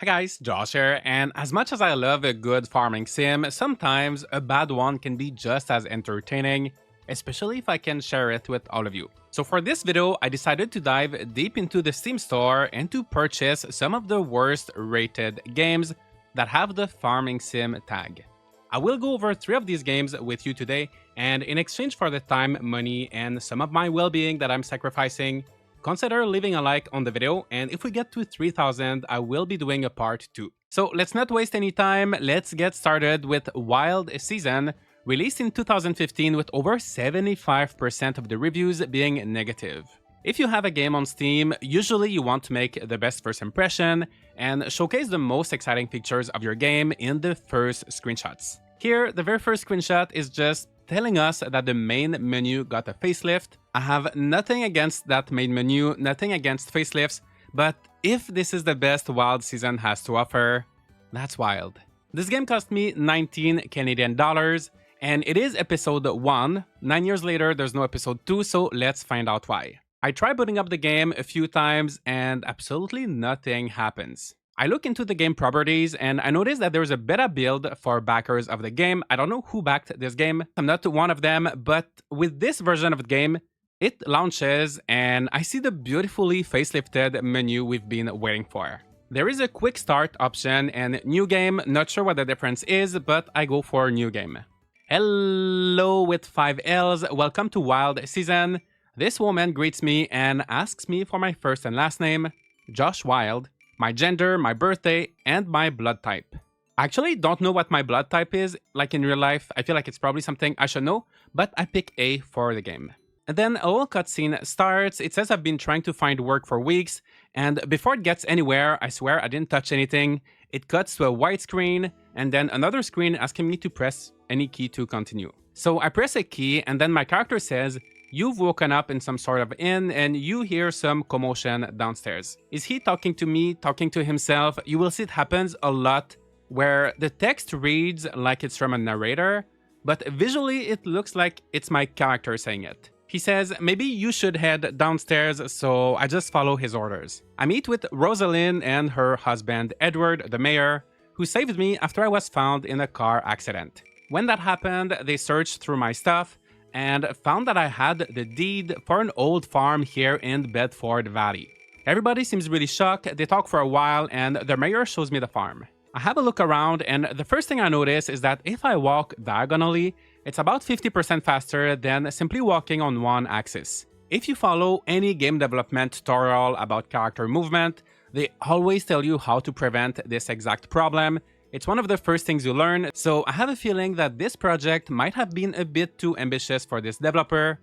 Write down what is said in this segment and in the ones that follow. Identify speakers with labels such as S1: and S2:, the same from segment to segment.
S1: Hi guys, Josh here, and as much as I love a good farming sim, sometimes a bad one can be just as entertaining, especially if I can share it with all of you. So for this video, I decided to dive deep into the Steam store and to purchase some of the worst rated games that have the farming sim tag. I will go over 3 of these games with you today, and in exchange for the time, money, and some of my well-being that I'm sacrificing, consider leaving a like on the video, and if we get to 3000, I will be doing a part 2. So let's not waste any time, let's get started with Wild Season, released in 2015 with over 75% of the reviews being negative. If you have a game on Steam, usually you want to make the best first impression and showcase the most exciting features of your game in the first screenshots. Here, the very first screenshot is just telling us that the main menu got a facelift. I have nothing against that main menu, nothing against facelifts, but if this is the best Wild Season has to offer, that's wild. This game cost me 19 Canadian dollars, and it is episode 1. 9 years later, there's no episode 2, so let's find out why. I tried booting up the game a few times, and absolutely nothing happens. I look into the game properties and I noticed that there's a beta build for backers of the game. I don't know who backed this game. I'm not one of them, but with this version of the game, it launches and I see the beautifully facelifted menu we've been waiting for. There is a quick start option and new game. Not sure what the difference is, but I go for new game. Hello with 5 L's. Welcome to Wild Season. This woman greets me and asks me for my first and last name, Josh Wild, my gender, my birthday, and my blood type. I actually don't know what my blood type is, like in real life. I feel like it's probably something I should know, but I pick A for the game. And then a little cutscene starts. It says I've been trying to find work for weeks, and before it gets anywhere, I swear I didn't touch anything. It cuts to a white screen, and then another screen asking me to press any key to continue. So I press a key, and then my character says, "You've woken up in some sort of inn and you hear some commotion downstairs." Is he talking to me, talking to himself? You will see it happens a lot where the text reads like it's from a narrator, but visually it looks like it's my character saying it. He says, maybe you should head downstairs, so I just follow his orders. I meet with Rosalind and her husband Edward, the mayor, who saved me after I was found in a car accident. When that happened, they searched through my stuff and found that I had the deed for an old farm here in Bedford Valley. Everybody seems really shocked, they talk for a while, and the mayor shows me the farm. I have a look around, and the first thing I notice is that if I walk diagonally, it's about 50% faster than simply walking on one axis. If you follow any game development tutorial about character movement, they always tell you how to prevent this exact problem. It's one of the first things you learn, so I have a feeling that this project might have been a bit too ambitious for this developer,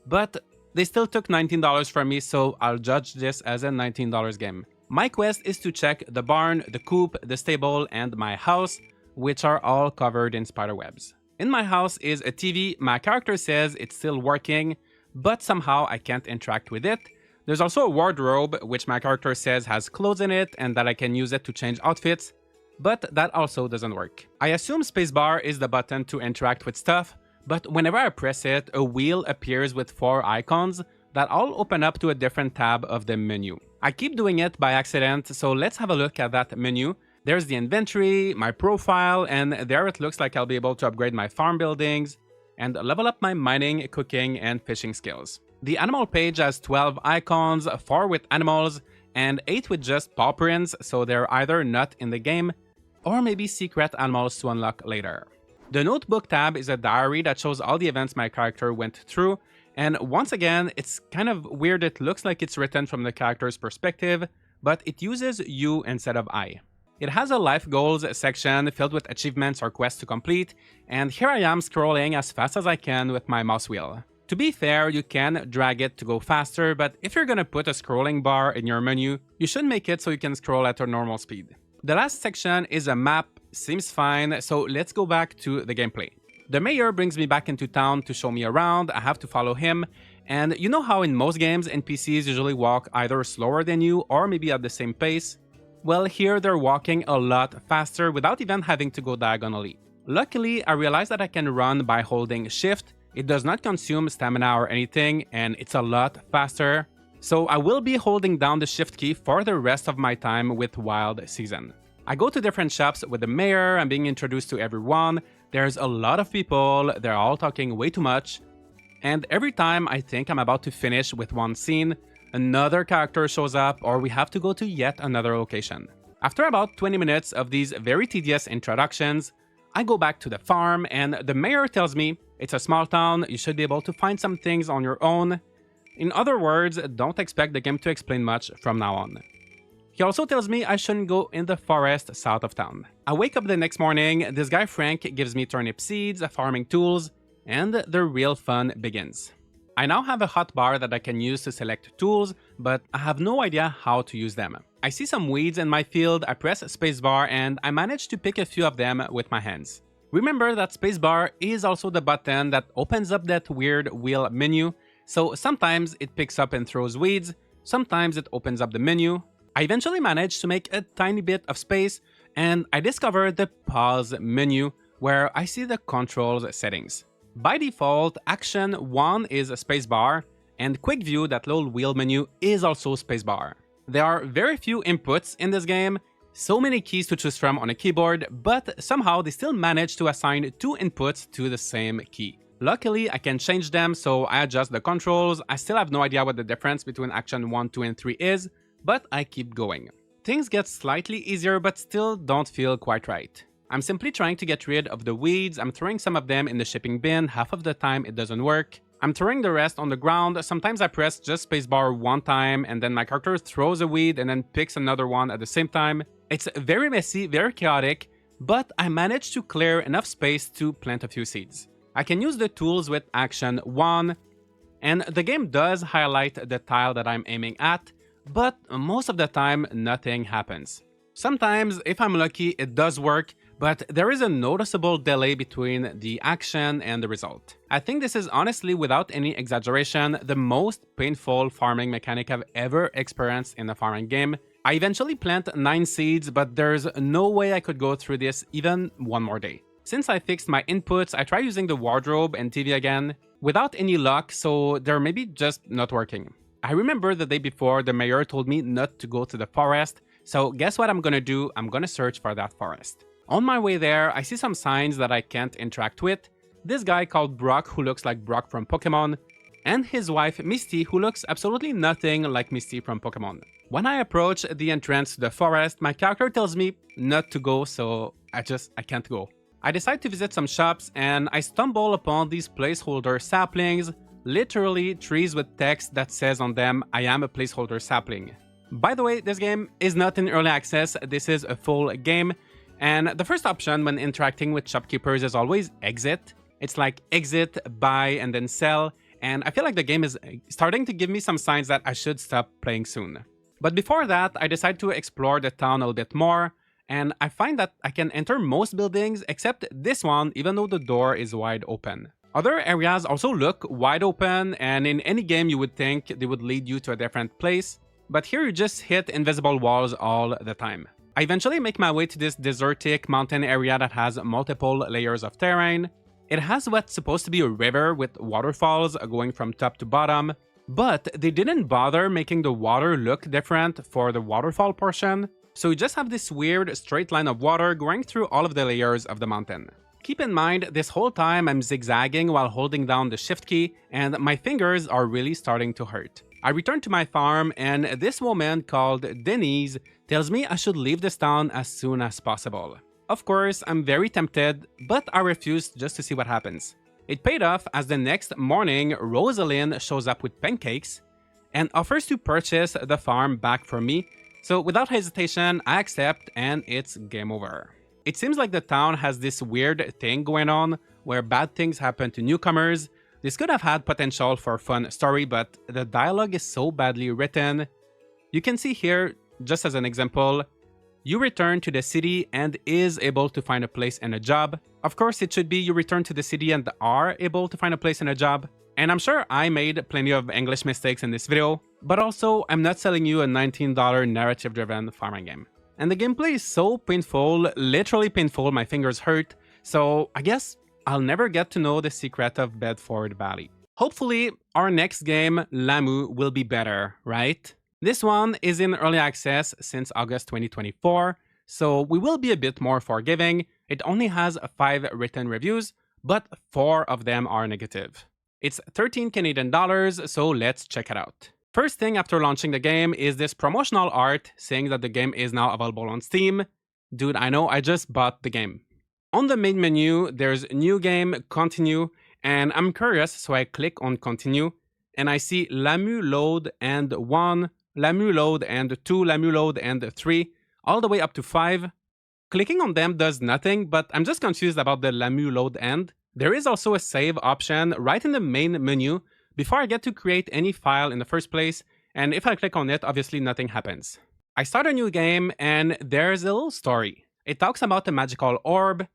S1: but they still took $19 from me, so I'll judge this as a $19 game. My quest is to check the barn, the coop, the stable, and my house, which are all covered in spiderwebs. In my house is a TV. My character says it's still working, but somehow I can't interact with it. There's also a wardrobe, which my character says has clothes in it and that I can use it to change outfits, but that also doesn't work. I assume spacebar is the button to interact with stuff, but whenever I press it, a wheel appears with 4 icons that all open up to a different tab of the menu. I keep doing it by accident, so let's have a look at that menu. There's the inventory, my profile, and there it looks like I'll be able to upgrade my farm buildings and level up my mining, cooking, and fishing skills. The animal page has 12 icons, 4 with animals, and 8 with just paw prints, so they're either not in the game, or maybe secret animals to unlock later. The notebook tab is a diary that shows all the events my character went through, and once again, it's kind of weird. It looks like it's written from the character's perspective, but it uses you instead of I. It has a life goals section filled with achievements or quests to complete, and here I am scrolling as fast as I can with my mouse wheel. To be fair, you can drag it to go faster, but if you're gonna put a scrolling bar in your menu, you should make it so you can scroll at a normal speed. The last section is a map, seems fine, so let's go back to the gameplay. The mayor brings me back into town to show me around. I have to follow him, and you know how in most games NPCs usually walk either slower than you or maybe at the same pace? Well, here they're walking a lot faster without even having to go diagonally. Luckily, I realized that I can run by holding shift. It does not consume stamina or anything, and it's a lot faster. So I will be holding down the shift key for the rest of my time with Wild Season. I go to different shops with the mayor, I'm being introduced to everyone, there's a lot of people, they're all talking way too much, and every time I think I'm about to finish with one scene, another character shows up or we have to go to yet another location. After about 20 minutes of these very tedious introductions, I go back to the farm and the mayor tells me it's a small town, you should be able to find some things on your own. In other words, don't expect the game to explain much from now on. He also tells me I shouldn't go in the forest south of town. I wake up the next morning, this guy Frank gives me turnip seeds, farming tools, and the real fun begins. I now have a hotbar that I can use to select tools, but I have no idea how to use them. I see some weeds in my field, I press spacebar and I manage to pick a few of them with my hands. Remember that spacebar is also the button that opens up that weird wheel menu, so sometimes it picks up and throws weeds, sometimes it opens up the menu. I eventually managed to make a tiny bit of space and I discovered the pause menu where I see the controls settings. By default, action 1 is a spacebar and quick view, that little wheel menu, is also spacebar. There are very few inputs in this game, so many keys to choose from on a keyboard, but somehow they still manage to assign 2 inputs to the same key. Luckily, I can change them, so I adjust the controls. I still have no idea what the difference between action 1, 2, and 3 is, but I keep going. Things get slightly easier but still don't feel quite right. I'm simply trying to get rid of the weeds, I'm throwing some of them in the shipping bin, half of the time it doesn't work. I'm throwing the rest on the ground, sometimes I press just spacebar one time and then my character throws a weed and then picks another one at the same time. It's very messy, very chaotic, but I managed to clear enough space to plant a few seeds. I can use the tools with action 1, and the game does highlight the tile that I'm aiming at, but most of the time nothing happens. Sometimes, if I'm lucky, it does work, but there is a noticeable delay between the action and the result. I think this is honestly, without any exaggeration, the most painful farming mechanic I've ever experienced in a farming game. I eventually plant 9 seeds, but there's no way I could go through this even one more day. Since I fixed my inputs, I try using the wardrobe and TV again, without any luck, so they're maybe just not working. I remember the day before the mayor told me not to go to the forest, so guess what I'm gonna do? I'm gonna search for that forest. On my way there, I see some signs that I can't interact with, this guy called Brock who looks like Brock from Pokemon, and his wife Misty who looks absolutely nothing like Misty from Pokemon. When I approach the entrance to the forest, my character tells me not to go, so I can't go. I decide to visit some shops and I stumble upon these placeholder saplings, literally trees with text that says on them, I am a placeholder sapling. By the way, this game is not in early access, this is a full game, and the first option when interacting with shopkeepers is always exit. It's like exit, buy, and then sell, and I feel like the game is starting to give me some signs that I should stop playing soon. But before that, I decide to explore the town a little bit more, and I find that I can enter most buildings except this one, even though the door is wide open. Other areas also look wide open, and in any game you would think they would lead you to a different place, but here you just hit invisible walls all the time. I eventually make my way to this desertic mountain area that has multiple layers of terrain. It has what's supposed to be a river with waterfalls going from top to bottom, but they didn't bother making the water look different for the waterfall portion, so you just have this weird straight line of water going through all of the layers of the mountain. Keep in mind, this whole time I'm zigzagging while holding down the shift key, and my fingers are really starting to hurt. I return to my farm, and this woman called Denise tells me I should leave this town as soon as possible. Of course, I'm very tempted, but I refuse just to see what happens. It paid off as the next morning, Rosalind shows up with pancakes and offers to purchase the farm back from me, so without hesitation, I accept and it's game over. It seems like the town has this weird thing going on where bad things happen to newcomers. This could have had potential for a fun story, but the dialogue is so badly written. You can see here, just as an example, you return to the city and is able to find a place and a job. Of course, it should be you return to the city and are able to find a place and a job. And I'm sure I made plenty of English mistakes in this video, but also I'm not selling you a $19 narrative-driven farming game. And the gameplay is so painful, literally painful, my fingers hurt, so I guess I'll never get to know the secret of Bedford Valley. Hopefully, our next game, Lamu, will be better, right? This one is in early access since August 2024, so we will be a bit more forgiving. It only has 5 written reviews, but 4 of them are negative. It's 13 Canadian dollars, so let's check it out. First thing after launching the game is this promotional art saying that the game is now available on Steam. Dude, I know, I just bought the game. On the main menu, there's New Game, Continue, and I'm curious, so I click on Continue, and I see Lamu Load and 1, Lamu Load and 2, Lamu Load and 3, all the way up to 5. Clicking on them does nothing, but I'm just confused about the Lamu Load end. There is also a save option right in the main menu before I get to create any file in the first place, and if I click on it, obviously nothing happens. I start a new game, and there's a little story. It talks about the magical orb,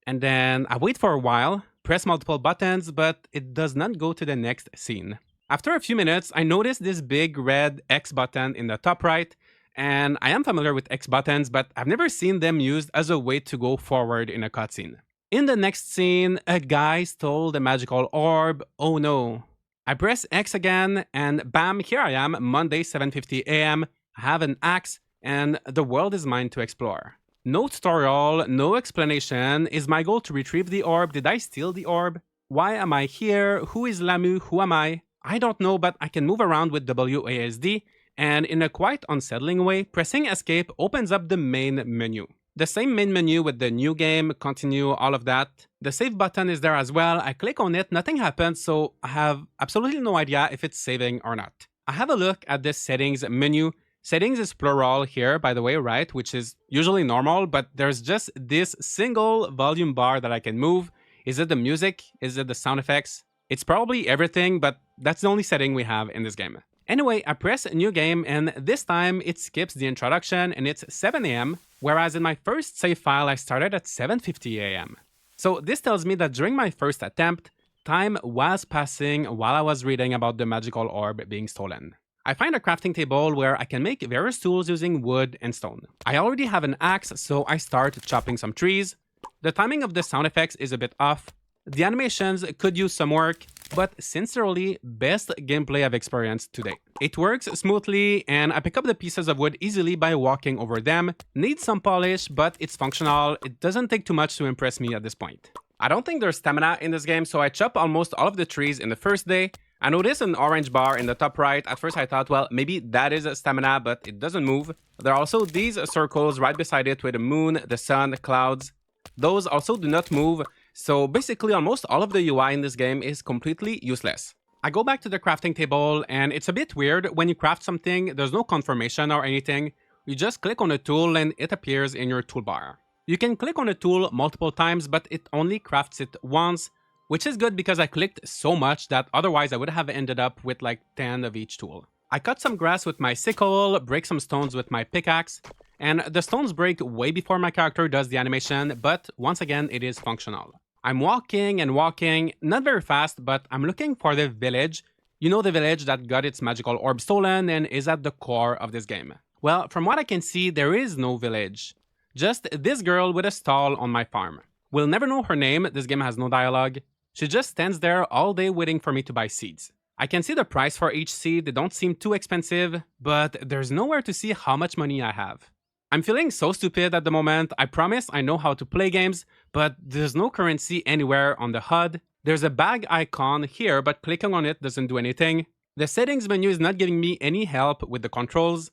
S1: and then I wait for a while, press multiple buttons, but it does not go to the next scene. After a few minutes, I notice this big red X button in the top right, and I am familiar with X buttons, but I've never seen them used as a way to go forward in a cutscene. In the next scene, a guy stole the magical orb. Oh no. I press X again, and bam, here I am, Monday 7:50 AM. I have an axe, and the world is mine to explore. No tutorial, no explanation. Is my goal to retrieve the orb? Did I steal the orb? Why am I here? Who is Lamu? Who am I? I don't know, but I can move around with WASD, and in a quite unsettling way, pressing escape opens up the main menu. The same main menu with the new game, continue, all of that. The save button is there as well. I click on it, nothing happens, so I have absolutely no idea if it's saving or not. I have a look at the settings menu. Settings is plural here, by the way, right? Which is usually normal, but there's just this single volume bar that I can move. Is it the music? Is it the sound effects? It's probably everything, but that's the only setting we have in this game. Anyway, I press a new game, and this time it skips the introduction, and it's 7 AM, whereas in my first save file I started at 7:50 AM. So this tells me that during my first attempt, time was passing while I was reading about the magical orb being stolen. I find a crafting table where I can make various tools using wood and stone. I already have an axe, so I start chopping some trees. The timing of the sound effects is a bit off. The animations could use some work, but sincerely, best gameplay I've experienced today. It works smoothly, and I pick up the pieces of wood easily by walking over them. Needs some polish, but it's functional. It doesn't take too much to impress me at this point. I don't think there's stamina in this game, so I chop almost all of the trees in the first day. I noticed an orange bar in the top right. At first I thought, well, maybe that is stamina, but it doesn't move. There are also these circles right beside it with the moon, the sun, the clouds. Those also do not move. So basically almost all of the UI in this game is completely useless. I go back to the crafting table, and it's a bit weird. When you craft something, there's no confirmation or anything. You just click on a tool and it appears in your toolbar. You can click on a tool multiple times, but it only crafts it once, which is good because I clicked so much that otherwise I would have ended up with like 10 of each tool. I cut some grass with my sickle, break some stones with my pickaxe, and the stones break way before my character does the animation, but once again, it is functional. I'm walking and walking, not very fast, but I'm looking for the village. You know, the village that got its magical orb stolen and is at the core of this game. Well, from what I can see, there is no village. Just this girl with a stall on my farm. We'll never know her name, this game has no dialogue. She just stands there all day waiting for me to buy seeds. I can see the price for each seed, they don't seem too expensive, but there's nowhere to see how much money I have. I'm feeling so stupid at the moment. I promise I know how to play games, but there's no currency anywhere on the HUD. There's a bag icon here, but clicking on it doesn't do anything. The settings menu is not giving me any help with the controls.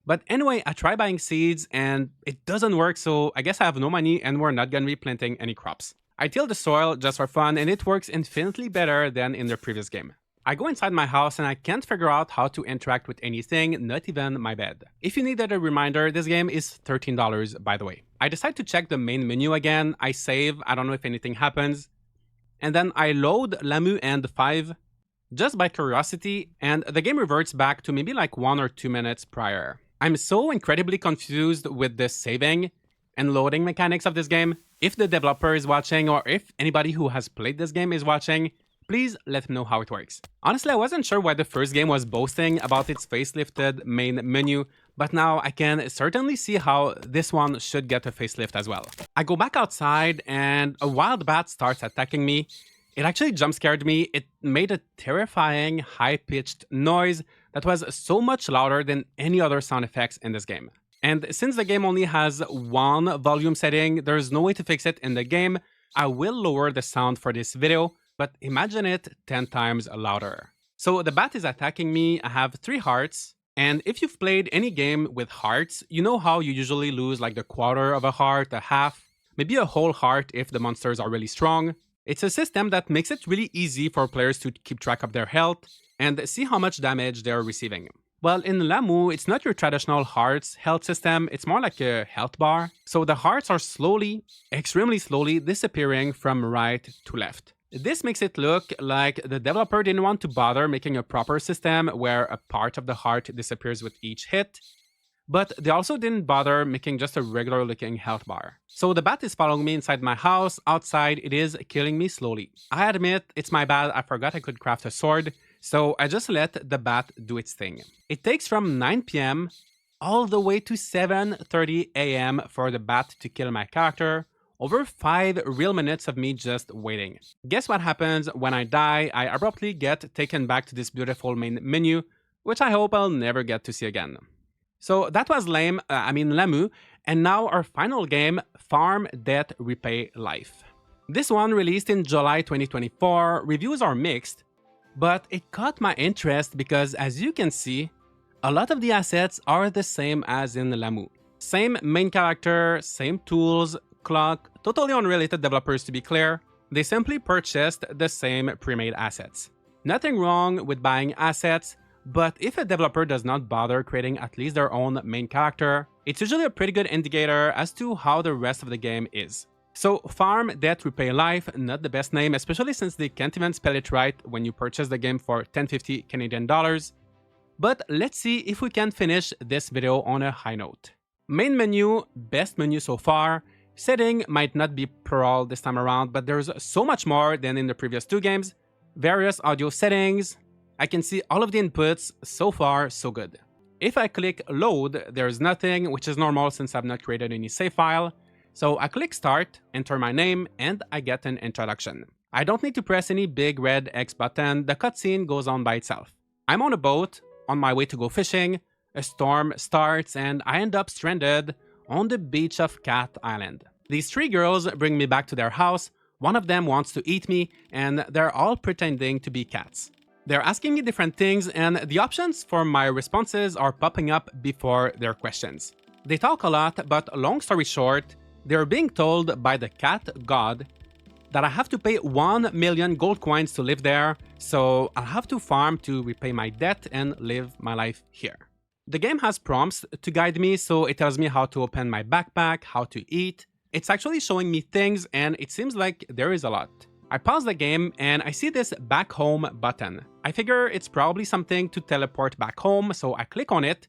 S1: But anyway, I try buying seeds and it doesn't work, so I guess I have no money and we're not gonna be planting any crops. I till the soil just for fun and it works infinitely better than in the previous game. I go inside my house and I can't figure out how to interact with anything, not even my bed. If you needed a reminder, this game is $13 by the way. I decide to check the main menu again, I save, I don't know if anything happens. And then I load Lamu and 5 just by curiosity, and the game reverts back to maybe like 1 or 2 minutes prior. I'm so incredibly confused with the saving and loading mechanics of this game. If the developer is watching or if anybody who has played this game is watching, please let me know how it works. Honestly, I wasn't sure why the first game was boasting about its facelifted main menu, but now I can certainly see how this one should get a facelift as well. I go back outside and a wild bat starts attacking me. It actually jump scared me. It made a terrifying high-pitched noise that was so much louder than any other sound effects in this game. And since the game only has one volume setting, there's no way to fix it in the game. I will lower the sound for this video, but imagine it 10 times louder. So the bat is attacking me, I have 3 hearts, and if you've played any game with hearts, you know how you usually lose like the quarter of a heart, a half, maybe a whole heart if the monsters are really strong. It's a system that makes it really easy for players to keep track of their health and see how much damage they're receiving. Well, in Lamu, it's not your traditional hearts health system, it's more like a health bar. So the hearts are slowly, extremely slowly, disappearing from right to left. This makes it look like the developer didn't want to bother making a proper system where a part of the heart disappears with each hit, but they also didn't bother making just a regular looking health bar. So the bat is following me inside my house, outside it is killing me slowly. I admit, it's my bad, I forgot I could craft a sword, so I just let the bat do its thing. It takes from 9 PM all the way to 7:30 AM for the bat to kill my character, over 5 real minutes of me just waiting. Guess what happens when I die? I abruptly get taken back to this beautiful main menu, which I hope I'll never get to see again. So that was Lamu, and now our final game, Farm, Debt, Repay, Life. This one released in July 2024, reviews are mixed, but it caught my interest because, as you can see, a lot of the assets are the same as in Lamu. Same main character, same tools, clock, totally unrelated developers to be clear. They simply purchased the same pre-made assets. Nothing wrong with buying assets, but if a developer does not bother creating at least their own main character, it's usually a pretty good indicator as to how the rest of the game is. So Farm, Debt, Repay, Life, not the best name, especially since they can't even spell it right when you purchase the game for 1050 Canadian dollars. But let's see if we can finish this video on a high note. Main menu, best menu so far. Setting might not be per all this time around, but there's so much more than in the previous 2 games. Various audio settings. I can see all of the inputs, so far so good. If I click load, there's nothing, which is normal since I've not created any save file. So I click start, enter my name, and I get an introduction. I don't need to press any big red X button, the cutscene goes on by itself. I'm on a boat, on my way to go fishing, a storm starts, and I end up stranded on the beach of Cat Island. These 3 girls bring me back to their house, one of them wants to eat me, and they're all pretending to be cats. They're asking me different things, and the options for my responses are popping up before their questions. They talk a lot, but long story short, they're being told by the cat god that I have to pay 1 million gold coins to live there, so I'll have to farm to repay my debt and live my life here. The game has prompts to guide me, so it tells me how to open my backpack, how to eat. It's actually showing me things, and it seems like there is a lot. I pause the game and I see this back home button. I figure it's probably something to teleport back home, so I click on it,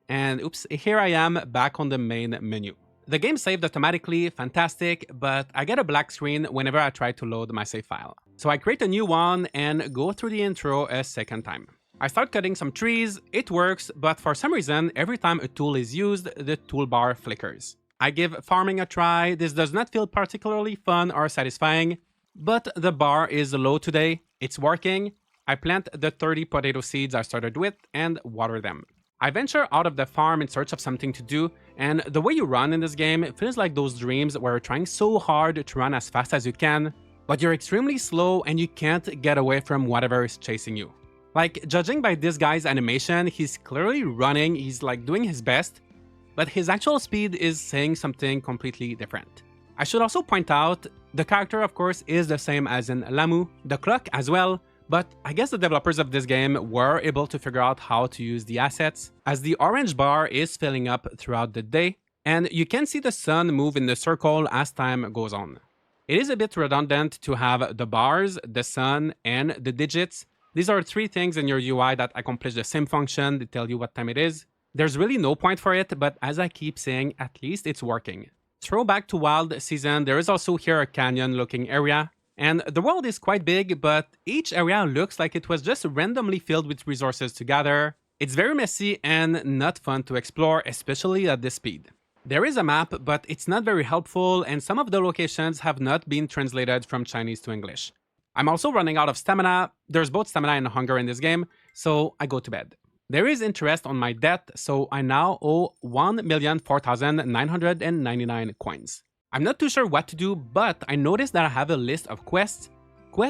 S1: and oops, here I am back on the main menu. The game saved automatically, fantastic, but I get a black screen whenever I try to load my save file. So I create a new one and go through the intro a second time. I start cutting some trees, it works, but for some reason, every time a tool is used, the toolbar flickers. I give farming a try, this does not feel particularly fun or satisfying, but the bar is low today, it's working. I plant the 30 potato seeds I started with and water them. I venture out of the farm in search of something to do, and the way you run in this game, it feels like those dreams where you're trying so hard to run as fast as you can, but you're extremely slow and you can't get away from whatever is chasing you. Like, judging by this guy's animation, he's clearly running, he's like doing his best, but his actual speed is saying something completely different. I should also point out, the character of course is the same as in Lamu, the clock as well, but I guess the developers of this game were able to figure out how to use the assets, as the orange bar is filling up throughout the day, and you can see the sun move in the circle as time goes on. It is a bit redundant to have the bars, the sun, and the digits. These are 3 things in your UI that accomplish the same function, they tell you what time it is. There's really no point for it, but as I keep saying, at least it's working. Throwback to Wild Season, there is also here a canyon-looking area. And the world is quite big, but each area looks like it was just randomly filled with resources to gather. It's very messy and not fun to explore, especially at this speed. There is a map, but it's not very helpful, and some of the locations have not been translated from Chinese to English. I'm also running out of stamina. There's both stamina and hunger in this game, so I go to bed. There is interest on my debt, so I now owe 1,004,999 coins. I'm not too sure what to do, but I noticed that I have a list of quests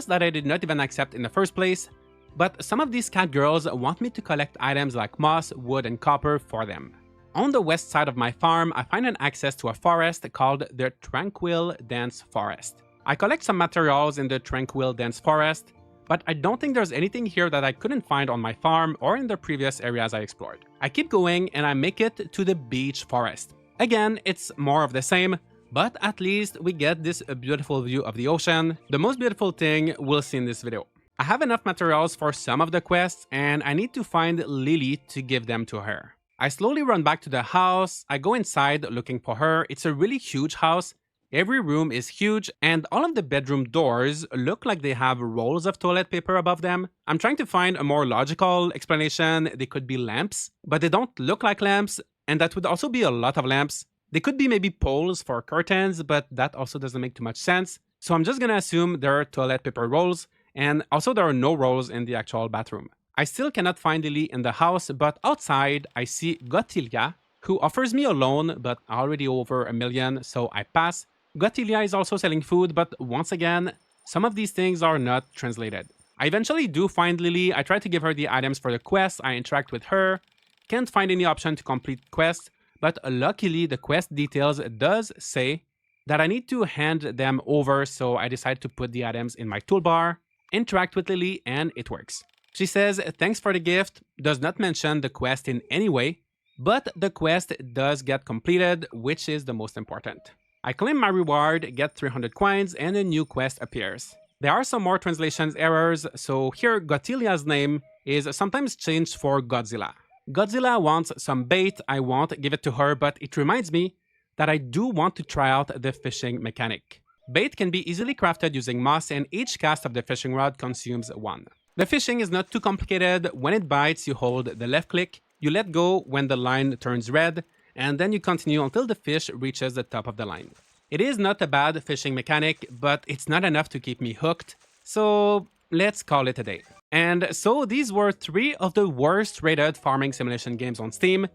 S1: that I did not even accept in the first place, but some of these cat girls want me to collect items like moss, wood, and copper for them. On the west side of my farm, I find an access to a forest called the Tranquil Dense Forest. I collect some materials in the Tranquil Dense Forest, but I don't think there's anything here that I couldn't find on my farm or in the previous areas I explored. I keep going and I make it to the Beach Forest. Again, it's more of the same, but at least we get this beautiful view of the ocean. The most beautiful thing we'll see in this video. I have enough materials for some of the quests and I need to find Lily to give them to her. I slowly run back to the house, I go inside looking for her. It's a really huge house. Every room is huge and all of the bedroom doors look like they have rolls of toilet paper above them. I'm trying to find a more logical explanation. They could be lamps, but they don't look like lamps, and that would also be a lot of lamps. They could be maybe poles for curtains, but that also doesn't make too much sense. So I'm just gonna assume there are toilet paper rolls, and also there are no rolls in the actual bathroom. I still cannot find Lily in the house, but outside I see Gotilia, who offers me a loan, but already over 1 million, so I pass. Gotilia is also selling food, but once again, some of these things are not translated. I eventually do find Lily. I try to give her the items for the quest. I interact with her. Can't find any option to complete quests, but luckily the quest details does say that I need to hand them over, so I decide to put the items in my toolbar, interact with Lily, and it works. She says thanks for the gift, does not mention the quest in any way, but the quest does get completed, which is the most important. I claim my reward, get 300 coins, and a new quest appears. There are some more translation errors, so here Gotilia's name is sometimes changed for Godzilla. Godzilla wants some bait, I won't give it to her, but it reminds me that I do want to try out the fishing mechanic. Bait can be easily crafted using moss, and each cast of the fishing rod consumes 1. The fishing is not too complicated. When it bites, you hold the left click, you let go when the line turns red, and then you continue until the fish reaches the top of the line. It is not a bad fishing mechanic, but it's not enough to keep me hooked, so let's call it a day. And so these were 3 of the worst rated farming simulation games on Steam.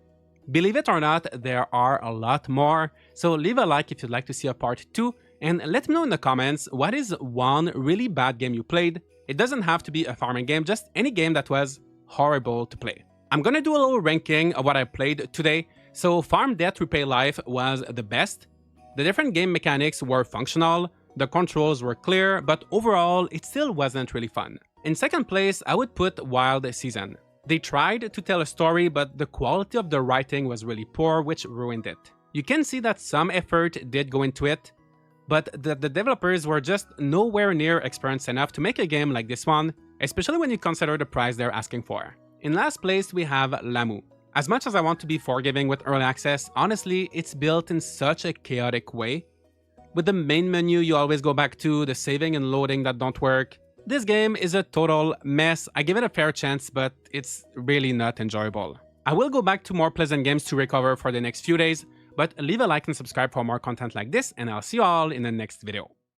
S1: Believe it or not, there are a lot more, so leave a like if you'd like to see a part 2, and let me know in the comments what is one really bad game you played. It doesn't have to be a farming game, just any game that was horrible to play. I'm gonna do a little ranking of what I played today. So Farm Debt Repay Life was the best. The different game mechanics were functional, the controls were clear, but overall it still wasn't really fun. In second place, I would put Wild Season. They tried to tell a story, but the quality of the writing was really poor, which ruined it. You can see that some effort did go into it, but the developers were just nowhere near experienced enough to make a game like this one, especially when you consider the price they're asking for. In last place, we have Lamu. As much as I want to be forgiving with early access, honestly, it's built in such a chaotic way. With the main menu you always go back to, the saving and loading that don't work. This game is a total mess. I give it a fair chance, but it's really not enjoyable. I will go back to more pleasant games to recover for the next few days, but leave a like and subscribe for more content like this, and I'll see you all in the next video.